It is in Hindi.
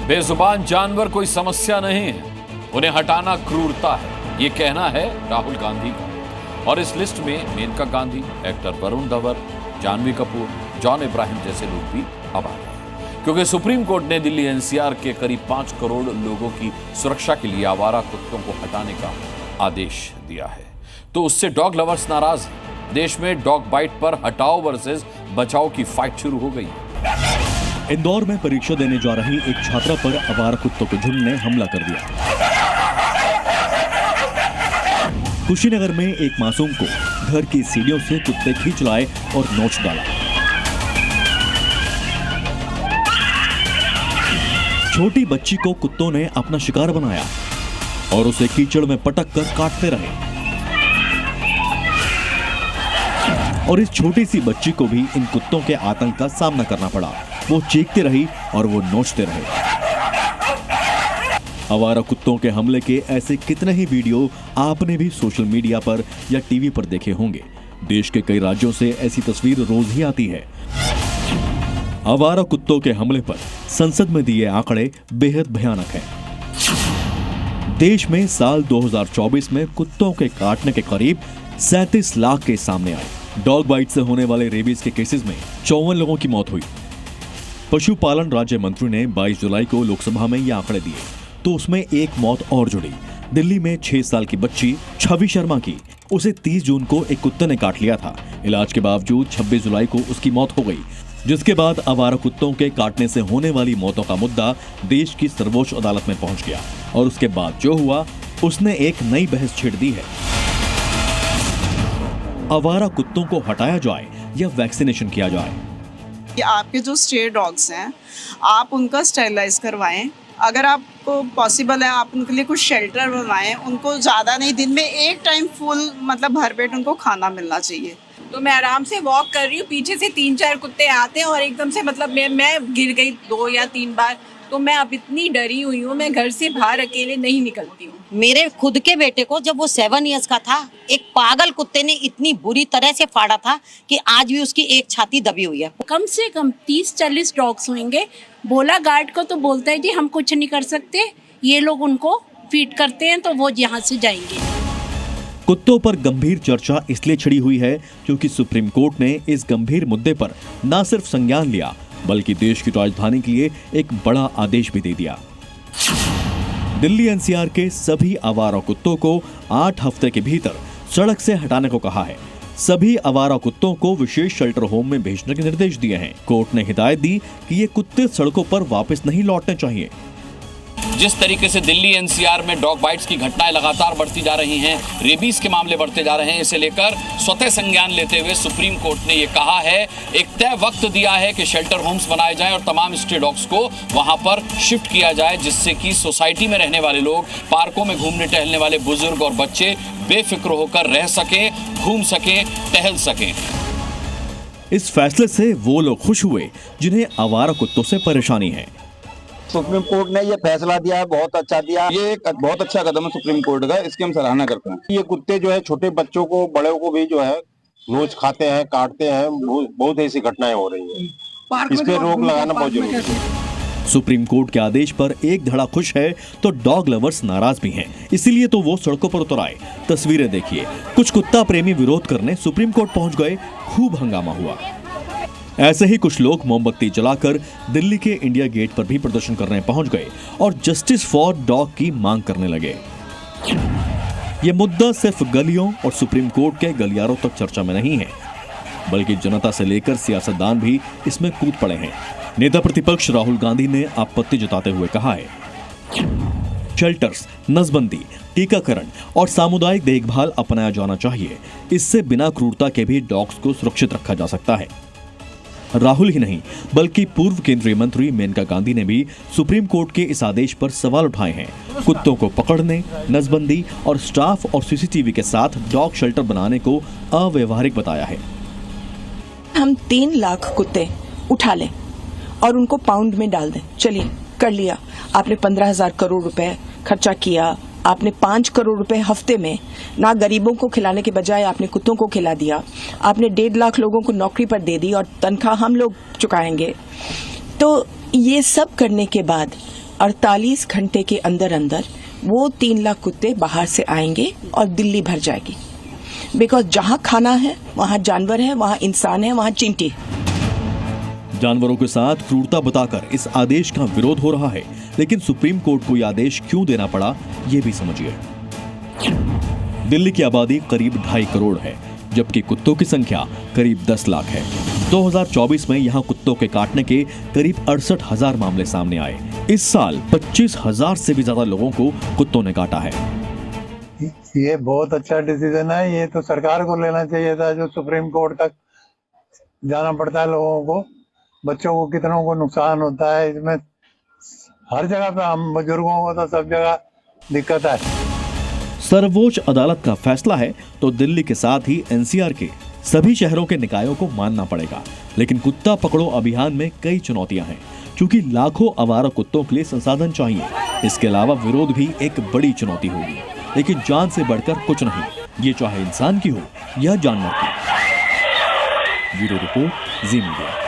बेजुबान जानवर कोई समस्या नहीं है, उन्हें हटाना क्रूरता है, ये कहना है राहुल गांधी का। और इस लिस्ट में मेनका गांधी, एक्टर वरुण धवन, जानवी कपूर, जॉन इब्राहिम जैसे लोग भी अब आ गए, क्योंकि सुप्रीम कोर्ट ने दिल्ली एनसीआर के करीब 5 करोड़ लोगों की सुरक्षा के लिए आवारा कुत्तों को हटाने का आदेश दिया है। तो उससे डॉग लवर्स नाराज हैं। देश में डॉग बाइट पर हटाओ वर्सेस बचाओ की फाइट शुरू हो गई। इंदौर में परीक्षा देने जा रही एक छात्रा पर आवारा कुत्तों के झुंड ने हमला कर दिया। कुशीनगर में एक मासूम को घर की सीढ़ियों से कुत्ते खींच लाए और नोच डाला। छोटी बच्ची को कुत्तों ने अपना शिकार बनाया और उसे कीचड़ में पटक कर काटते रहे। और इस छोटी सी बच्ची को भी इन कुत्तों के आतंक का सामना करना पड़ा। वो चीखती रही और वो नोचते रहे। आवारा कुत्तों के हमले के ऐसे कितने ही वीडियो आपने भी सोशल मीडिया पर या टीवी पर देखे होंगे। देश के कई राज्यों से ऐसी तस्वीर रोज ही आती है। आवारा कुत्तों के हमले पर संसद में दिए आंकड़े बेहद भयानक हैं। देश में साल 2024 में कुत्तों के काटने के करीब 37 लाख केस सामने आए। डॉग बाइट से होने वाले रेबीज के केसेस में 54 लोगों की मौत हुई। पशुपालन राज्य मंत्री ने 22 जुलाई को लोकसभा में ये आंकड़े दिए तो उसमें एक मौत और जुड़ी। दिल्ली में 6 साल की बच्ची छवि शर्मा की, उसे 30 जून को एक कुत्ते ने काट लिया था। इलाज के बावजूद 26 जुलाई को उसकी मौत हो गई, जिसके बाद आवारा कुत्तों के काटने से होने वाली मौतों का मुद्दा देश की सर्वोच्च अदालत में पहुंच गया। और उसके बाद जो हुआ, उसने एक नई बहस छेड़ दी है। आवारा कुत्तों को हटाया जाए या वैक्सीनेशन किया जाए। आपके जो स्ट्रे डॉग्स हैं, आप उनका स्टेरिलाइज करवाएं। अगर आपको पॉसिबल है, आप उनके लिए कुछ शेल्टर बनवाएं। उनको ज़्यादा नहीं, दिन में एक टाइम फुल मतलब भरपेट उनको खाना मिलना चाहिए। तो मैं आराम से वॉक कर रही हूँ, पीछे से 3-4 कुत्ते आते हैं और एकदम से मतलब मैं गिर गई 2 या 3 बार। तो मैं अब इतनी डरी हुई हूँ, मैं घर से बाहर अकेले नहीं निकलती हूँ। मेरे खुद के बेटे को जब वो 7 इयर्स का था, एक पागल कुत्ते ने इतनी बुरी तरह से फाड़ा था कि आज भी उसकी एक छाती दबी हुई है। कम से कम 30-40 डॉग्स होंगे। भोला गार्ड को तो बोलता है जी हम कुछ नहीं कर सकते, ये लोग उनको फीड करते हैं तो वो यहाँ से जाएंगे। कुत्तों पर गंभीर चर्चा इसलिए छिड़ी हुई है क्योंकि सुप्रीम कोर्ट ने इस गंभीर मुद्दे पर न सिर्फ संज्ञान लिया बल्कि देश की राजधानी के लिए एक बड़ा आदेश भी दे दिया। दिल्ली एनसीआर के सभी आवारा कुत्तों को 8 हफ्ते के भीतर सड़क से हटाने को कहा है। सभी आवारा कुत्तों को विशेष शेल्टर होम में भेजने के निर्देश दिए हैं। कोर्ट ने हिदायत दी कि ये कुत्ते सड़कों पर वापस नहीं लौटने चाहिए। जिस तरीके से दिल्ली एनसीआर में डॉग बाइट्स की घटनाएं लगातार बढ़ती जा रही हैं, रेबीज के मामले बढ़ते जा रहे हैं, इसे लेकर स्वतः संज्ञान लेते हुए सुप्रीम कोर्ट ने ये कहा है, एक तय वक्त दिया है कि शेल्टर होम्स बनाए जाएं और तमाम स्ट्रे डॉग्स को वहां पर शिफ्ट किया जाए, जिससे कि सोसाइटी में रहने वाले लोग, पार्कों में घूमने टहलने वाले बुजुर्ग और बच्चे बेफिक्र होकर रह सकें, घूम सकें, टहल सकें। इस फैसले से वो लोग खुश हुए जिन्हें आवारा कुत्तों से परेशानी है। सुप्रीम कोर्ट ने ये फैसला दिया है, बहुत अच्छा दिया। ये एक बहुत अच्छा कदम है सुप्रीम कोर्ट का, इसकी हम सराहना करते हैं। ये कुत्ते जो है छोटे बच्चों को, बड़े को भी जो है नोच खाते हैं, काटते हैं। बहुत ऐसी घटनाएं हो रही हैं, इस पे रोक लगाना बहुत जरूरी है। सुप्रीम कोर्ट के आदेश पर एक धड़ा खुश है तो डॉग लवर्स नाराज भी हैं। इसीलिए तो वो सड़कों पर उतर आए। तस्वीरें देखिए, कुछ कुत्ता प्रेमी विरोध करने सुप्रीम कोर्ट पहुंच गए, खूब हंगामा हुआ। ऐसे ही कुछ लोग मोमबत्ती जलाकर दिल्ली के इंडिया गेट पर भी प्रदर्शन करने पहुंच गए और जस्टिस फॉर डॉग की मांग करने लगे। यह मुद्दा सिर्फ गलियों और सुप्रीम कोर्ट के गलियारों तक चर्चा में नहीं है, बल्कि जनता से लेकर सियासतदान भी इसमें कूद पड़े हैं। नेता प्रतिपक्ष राहुल गांधी ने आपत्ति जताते हुए कहा है, शेल्टर्स, नसबंदी, टीकाकरण और सामुदायिक देखभाल अपनाया जाना चाहिए। इससे बिना क्रूरता के भी डॉग्स को सुरक्षित रखा जा सकता है। राहुल ही नहीं बल्कि पूर्व केंद्रीय मंत्री मेनका गांधी ने भी सुप्रीम कोर्ट के इस आदेश पर सवाल उठाए हैं। कुत्तों को पकड़ने, नसबंदी और स्टाफ और सीसीटीवी के साथ डॉग शेल्टर बनाने को अव्यवहारिक बताया है। हम 3 लाख कुत्ते उठा लें और उनको पाउंड में डाल दें। चलिए, कर लिया। आपने 15,000 करोड़ रुपए खर्चा किया। आपने 5 करोड़ रुपए हफ्ते में ना गरीबों को खिलाने के बजाय आपने कुत्तों को खिला दिया। आपने 1.5 लाख लोगों को नौकरी पर दे दी और तनख्वाह हम लोग चुकाएंगे। तो ये सब करने के बाद 48 घंटे के अंदर अंदर वो 3 लाख कुत्ते बाहर से आएंगे और दिल्ली भर जाएगी। बिकॉज जहाँ खाना है वहाँ जानवर है, वहाँ इंसान है, वहाँ चींटी है। जानवरों के साथ क्रूरता बताकर इस आदेश का विरोध हो रहा है, लेकिन सुप्रीम कोर्ट को यह आदेश क्यों देना पड़ा, ये भी समझिए। दिल्ली की आबादी करीब 2.5 करोड़ है, जबकि कुत्तों की संख्या करीब 10 लाख है। 2024 में यहाँ कुत्तों के काटने के करीब 68,000 मामले सामने आए। इस साल 25,000 से भी ज्यादा लोगों को कुत्तों ने काटा है। ये बहुत अच्छा डिसीजन है। ये तो सरकार को लेना चाहिए था, जो सुप्रीम कोर्ट तक जाना पड़ता है लोगों को। बच्चों को कितनों को नुकसान होता है इसमें। हर जगह पे हम बुजुर्गों को तो सब जगह दिक्कत है। सर्वोच्च अदालत का फैसला है तो दिल्ली के साथ ही एनसीआर के सभी शहरों के निकायों को मानना पड़ेगा। लेकिन कुत्ता पकड़ो अभियान में कई चुनौतियां हैं, क्योंकि लाखों आवारा कुत्तों के लिए संसाधन चाहिए। इसके अलावा विरोध भी एक बड़ी चुनौती होगी। लेकिन जान से बढ़कर कुछ नहीं, ये चाहे इंसान की हो या जानवर की। ब्यूरो रिपोर्ट, जी मीडिया।